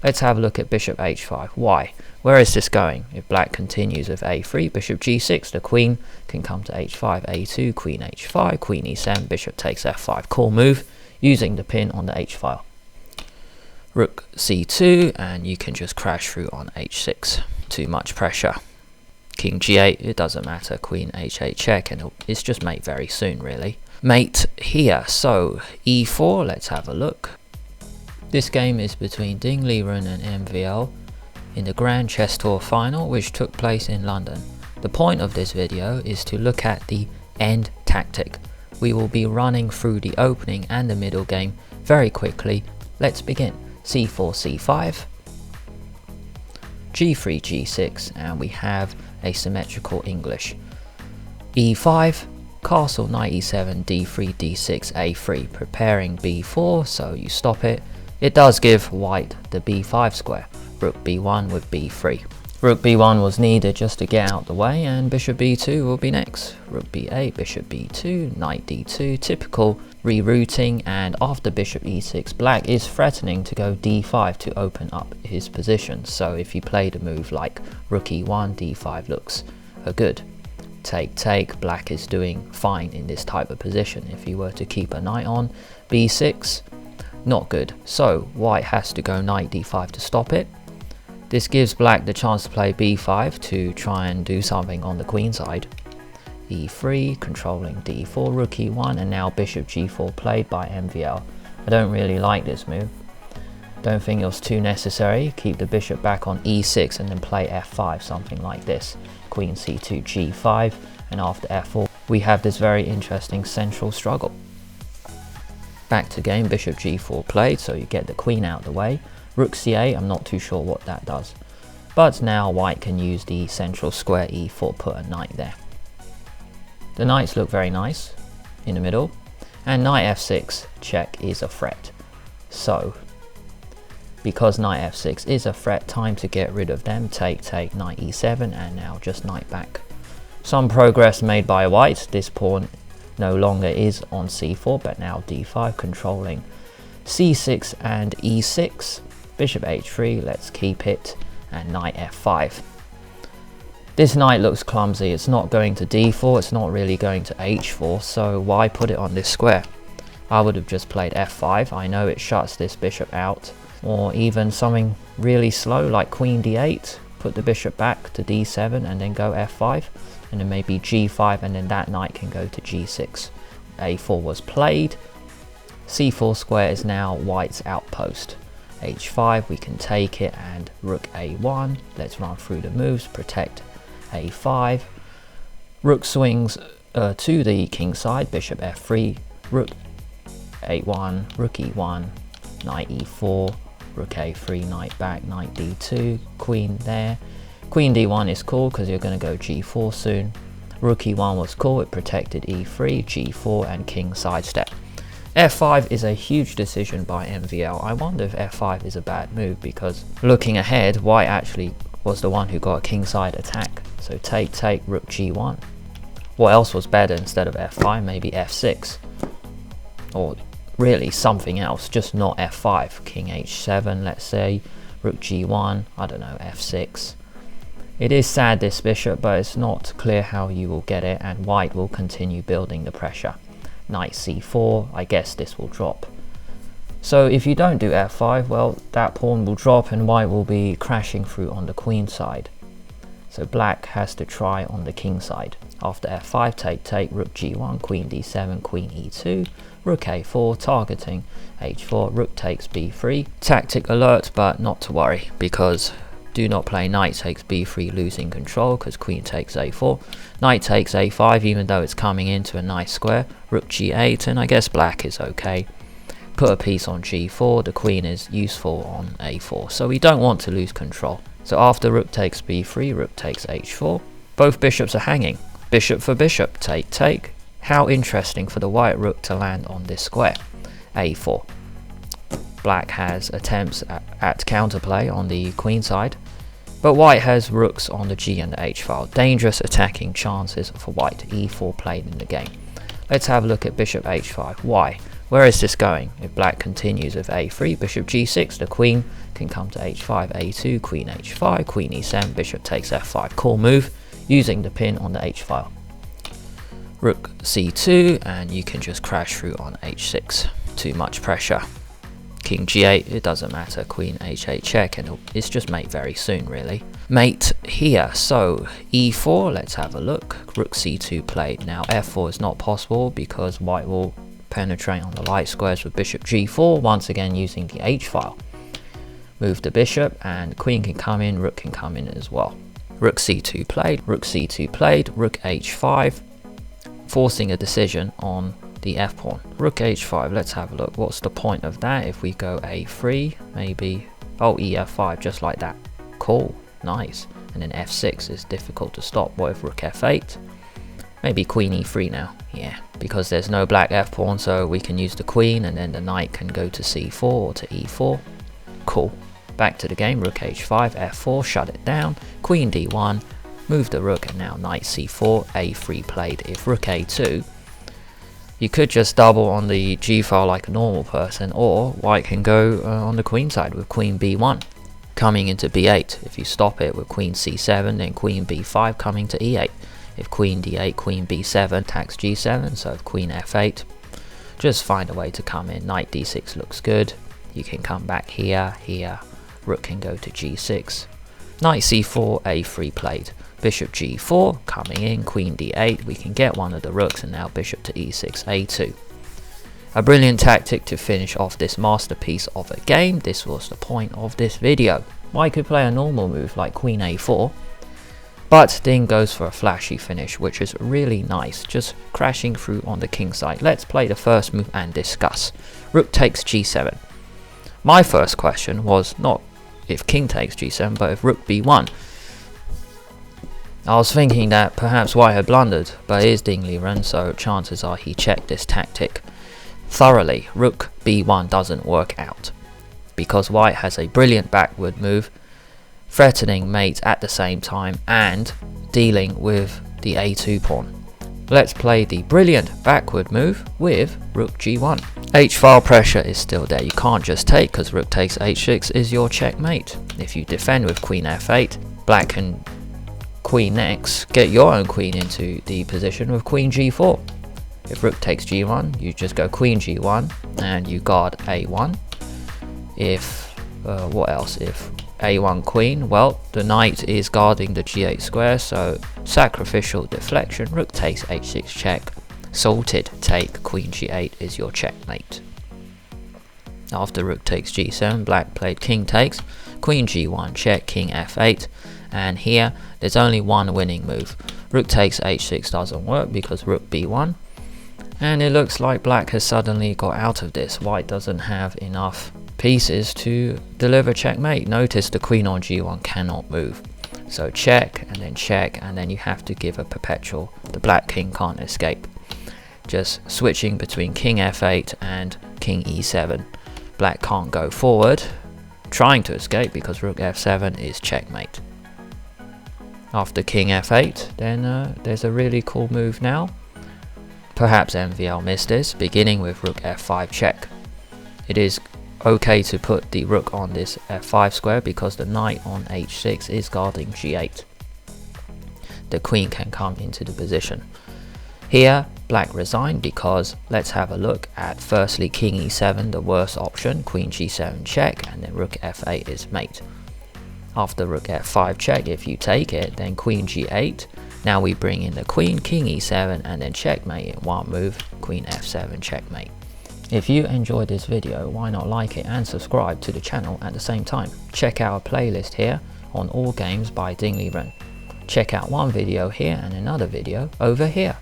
Let's have a look at bishop h5. Why? Where is this going? If black continues with a3, bishop g6, the queen can come to h5, a2, queen h5, queen e7, bishop takes f5. Cool move using the pin on the h file. Rook c2, and you can just crash through on h6. Too much pressure. King g8, it doesn't matter, queen h8 check, and it's just mate very soon really. Mate here, so e4, let's have a look. This game is between Ding Liren and MVL in the Grand Chess Tour final, which took place in London. The point of this video is to look at the end tactic. We will be running through the opening and the middle game very quickly. Let's begin. c4, c5, g3, g6, and we have asymmetrical English. e5, castle, knight e7, d3, d6, a3, preparing b4, so you stop it. It does give white the b5 square. Rook b1 with b3. Rook b1 was needed just to get out the way, and bishop b2 will be next. Rook b8, bishop b2, knight d2, typical rerouting, and after bishop e6, black is threatening to go d5 to open up his position. So if you played a move like rook e1, d5 looks good. Take, black is doing fine in this type of position. If you were to keep a knight on b6, not good. So white has to go knight d5 to stop it. This gives black the chance to play b5 to try and do something on the queen side. e3, controlling d4, rook e1, and now bishop g4 played by MVL. I don't really like this move. Don't think it was too necessary. Keep the bishop back on e6 and then play f5, something like this. Queen c2, g5, and after f4 we have this very interesting central struggle. Back to game, bishop g4 played, so you get the queen out of the way. Rook c8, I'm not too sure what that does. But now white can use the central square e4, put a knight there. The knights look very nice in the middle, and knight f6 check is a threat. So, because knight f6 is a threat, time to get rid of them. Take, knight e7, and now just knight back. Some progress made by white. This pawn no longer is on c4, but now d5, controlling c6 and e6. Bishop h3, let's keep it, and knight f5. This knight looks clumsy. It's not going to d4, it's not really going to h4, so why put it on this square? I would have just played f5. I know it shuts this bishop out, or even something really slow like queen d8, put the bishop back to d7 and then go f5, and then maybe g5, and then that knight can go to g6. a4 was played. c4 square is now white's outpost. h5, we can take it, and rook a1. Let's run through the moves. Protect a5. Rook swings to the kingside. Bishop f3. Rook a1. Rook e1. Knight e4. Rook a3. Knight back. Knight d2. Queen there. Queen d1 is cool because you're going to go g4 soon. Rook e1 was cool. It protected e3, g4, and king sidestep. f5 is a huge decision by MVL. I wonder if f5 is a bad move, because looking ahead, white actually was the one who got a kingside attack. So take, rook g1. What else was better instead of f5? Maybe f6. Or really something else, just not f5. King h7, let's say. Rook g1, I don't know, f6. It is sad, this bishop, but it's not clear how you will get it, and white will continue building the pressure. Knight c4, I guess this will drop. So if you don't do f5, well, that pawn will drop and white will be crashing through on the queen side. So black has to try on the king side. After f5, take, rook g1, queen d7, queen e2, rook a4, targeting h4, rook takes b3. Tactic alert, but not to worry, because do not play knight takes b3 losing control, because queen takes a4. Knight takes a5, even though it's coming into a nice square. Rook g8, and I guess black is okay. Put a piece on g4, the queen is useful on a4, so we don't want to lose control. So after rook takes b3, rook takes h4. Both bishops are hanging. Bishop for bishop, take. How interesting for the white rook to land on this square. a4. Black has attempts at counterplay on the queen side, but white has rooks on the g and the h file. Dangerous attacking chances for white. e4 played in the game. Let's have a look at bishop h5. Why? Where is this going? If black continues with a3, bishop g6, the queen can come to h5, a2, queen h5, queen e7, bishop takes f5. Cool move using the pin on the h file. Rook c2, and you can just crash through on h6. Too much pressure. King g8, it doesn't matter. Queen h8 check, and it's just mate very soon, really. Mate here, so e4, let's have a look. Rook c2 played. Now f4 is not possible because white will penetrate on the light squares with bishop g4, once again using the h file. Move the bishop, and queen can come in, rook can come in as well. Rook c2 played, rook c2 played, rook h5, forcing a decision on the f pawn. Rook h5, let's have a look. What's the point of that? If we go a3, maybe, oh, ef5, just like that. Cool, nice. And then f6 is difficult to stop. What if rook f8? Maybe queen e3 now. Yeah, because there's no black f pawn, so we can use the queen, and then the knight can go to c4 or to e4. Cool. Back to the game. Rook h5, f4, shut it down. Queen d1, move the rook, and now knight c4, a3 played. If rook a2, you could just double on the g file like a normal person, or white can go on the queen side with queen b1 coming into b8. If you stop it with queen c7, then queen b5 coming to e8. If queen d8, queen b7 attacks g7, so if queen f8, just find a way to come in. Knight d6 looks good. You can come back here, here, rook can go to g6. Knight c4, a3 played. Bishop g4 coming in, queen d8, we can get one of the rooks, and now bishop to e6, a2. A brilliant tactic to finish off this masterpiece of a game. This was the point of this video. White could play a normal move like queen a4, but Ding goes for a flashy finish, which is really nice, just crashing through on the king side. Let's play the first move and discuss. Rook takes g7. My first question was not if king takes g7, but if rook b1. I was thinking that perhaps white had blundered, but it is Ding Liren, so chances are he checked this tactic thoroughly. Rook b1 doesn't work out, because white has a brilliant backward move, threatening mate at the same time and dealing with the a2 pawn. Let's play the brilliant backward move with rook g1. H-file pressure is still there. You can't just take, because rook takes h6 is your checkmate. If you defend with queen f8, black can queen next, get your own queen into the position with queen g4. If rook takes g1, you just go queen g1 and you guard a1. If what else? If a1 queen, well, the knight is guarding the g8 square, so sacrificial deflection. Rook takes h6 check, salted take, queen g8 is your checkmate. After rook takes g7, black played king takes, queen g1 check, king f8, and here there's only one winning move. Rook takes h6 doesn't work because rook b1, and it looks like black has suddenly got out of this. White doesn't have enough pieces to deliver checkmate. Notice the queen on g1 cannot move, so check, and then you have to give a perpetual. The black king can't escape. Just switching between king f8 and king e7. Black can't go forward, trying to escape, because rook f7 is checkmate. After king f8, then there's a really cool move now. Perhaps MVL missed this, beginning with rook f5 check. It is okay to put the rook on this f5 square because the knight on h6 is guarding g8. The queen can come into the position. Here, black resigned because let's have a look at firstly king e7, the worst option, queen g7 check, and then rook f8 is mate. After rook f5 check, if you take it, then queen g8. Now we bring in the queen, king e7, and then checkmate in one move, queen f7 checkmate. If you enjoyed this video, why not like it and subscribe to the channel at the same time. Check out a playlist here on all games by Ding Liren. Check out one video here and another video over here.